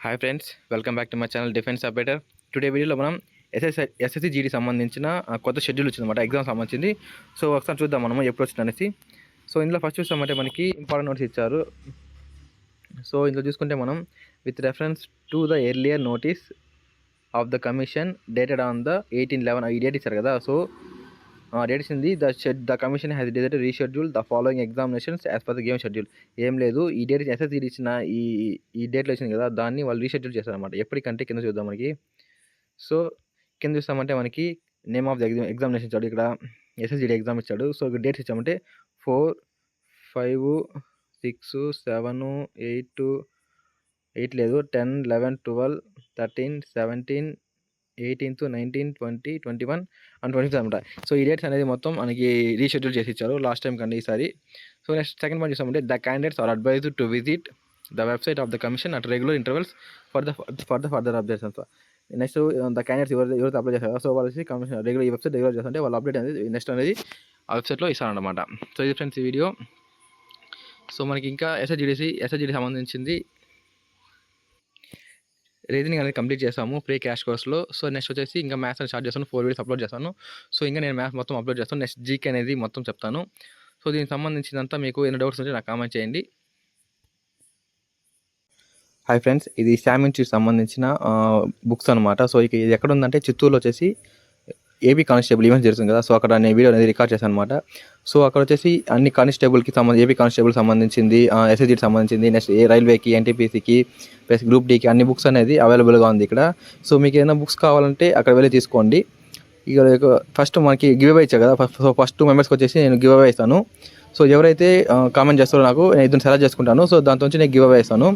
Hi friends, welcome back to my channel defence updater. Today వీడియోలో మనం SSC GD సంబంధించిన కొత్త షెడ్యూల్ వచ్చిందన్నమాట, ఎగ్జామ్ సంబంధించింది. సో ఒకసారి చూద్దాం మనము ఎప్పుడు వచ్చింది అనేసి. సో ఇందులో ఫస్ట్ చూస్తామంటే మనకి ఇంపార్టెంట్ నోట్స్ ఇచ్చారు. సో ఇందులో చూసుకుంటే మనం with reference to the earlier notice of the commission dated on the 18/11 ఈ డేట్ ఇచ్చారు కదా. సో డేట్ ఇచ్చింది the commission has decided reschedule the following examinations as per the game schedule. ఏం లేదు, ఈ డేట్ ఎస్ఎస్సి ఇచ్చిన ఈ డేట్లో వచ్చింది కదా, దాన్ని వాళ్ళు రీషెడ్యూల్ చేస్తారన్నమాట. ఎప్పటికంటే కింద చూద్దాం మనకి. సో కింద చూస్తామంటే మనకి నేమ్ ఆఫ్ ద ఎగ్జామినేషన్ ఇచ్చాడు, ఇక్కడ ఎస్ఎస్జిడి ఎగ్జామ్ ఇచ్చాడు. సో ఇక్కడ డేట్స్ ఇచ్చామంటే 4, 5, 6, 7, 8 లేదు, 10, 11, 12, 13, 17, 18th, 19, 20, 21 అండ్ 25 అనమాట. సో ఈ డేట్స్ అనేది మొత్తం మనకి రీషెడ్యూల్ చేసి ఇచ్చారు లాస్ట్ టైం కంటే ఈసారి. సో నెక్స్ట్ సెకండ్ పాయింట్ చూసామంటే the candidates are advised to visit the website of the commission at regular intervals for the further updates అంతా. నెక్స్ట్ ద క్యాండిడేట్స్ ఎవరైతే అప్లై చేస్తారో సో వాళ్ళు కమిషన్ రెగ్యులర్ ఈ website regular చేస్తుంటే వాళ్ళు update అనేది next అనేది ఆ వెబ్సైట్లో ఇస్తారనమాట. సో ఇది ఫ్రెండ్స్ ఈ వీడియో. సో మనకి ఇంకా ఎస్ఎస్జిడి సంబంధించింది రీజనింగ్ అనేది కంప్లీట్ చేసాము ప్రీ క్యాష్ కోర్స్లో. సో నెక్స్ట్ వచ్చేసి ఇంకా మ్యాథ్స్ అని స్టార్ట్ చేస్తాను, 4 వీడియోస్ అప్లోడ్ చేస్తాను. సో ఇంకా నేను మ్యాథ్స్ మొత్తం అప్లోడ్ చేస్తాను. నెక్స్ట్ జీకే అనేది మొత్తం చెప్తాను. సో దీనికి సంబంధించినంతా మీకు ఏమైనా డౌట్స్ ఉంటే నాకు కామెంట్ చేయండి. హాయ్ ఫ్రెండ్స్, ఇది శామ్ ఇన్స్టిట్యూట్ సంబంధించిన బుక్స్ అనమాట. సో ఇది ఎక్కడ ఉందంటే చిత్తూరులో వచ్చేసి ఏపీ కానిస్టేబుల్ ఈవెంట్ జరుగుతుంది కదా. సో అక్కడ నేను వీడియో అనేది రికార్డ్ చేశాను అనమాట. సో అక్కడ వచ్చేసి అన్ని కానిస్టేబుల్కి ఏపీ కానిస్టేబుల్ సంబంధించింది, ఎస్ఎస్జికి సంబంధించింది, నెక్స్ట్ రైల్వేకి, ఎన్టీపీసీకి ప్లస్ గ్రూప్ డీకి అన్ని బుక్స్ అనేది అవైలబుల్గా ఉంది ఇక్కడ. సో మీకు ఏదైనా బుక్స్ కావాలంటే అక్కడ వెళ్ళి తీసుకోండి. ఇక ఫస్ట్ మనకి గివ్ అవే ఇచ్చారు కదా. ఫస్ట్ 2 మెంబర్స్కి వచ్చేసి నేను గివ్ అవే ఇస్తాను. సో ఎవరైతే కామెంట్ చేస్తారో నాకు నేను ఇద్దరు సెలెక్ట్ చేసుకుంటాను. సో దాంతో నేను గివ్ అవే ఇస్తాను.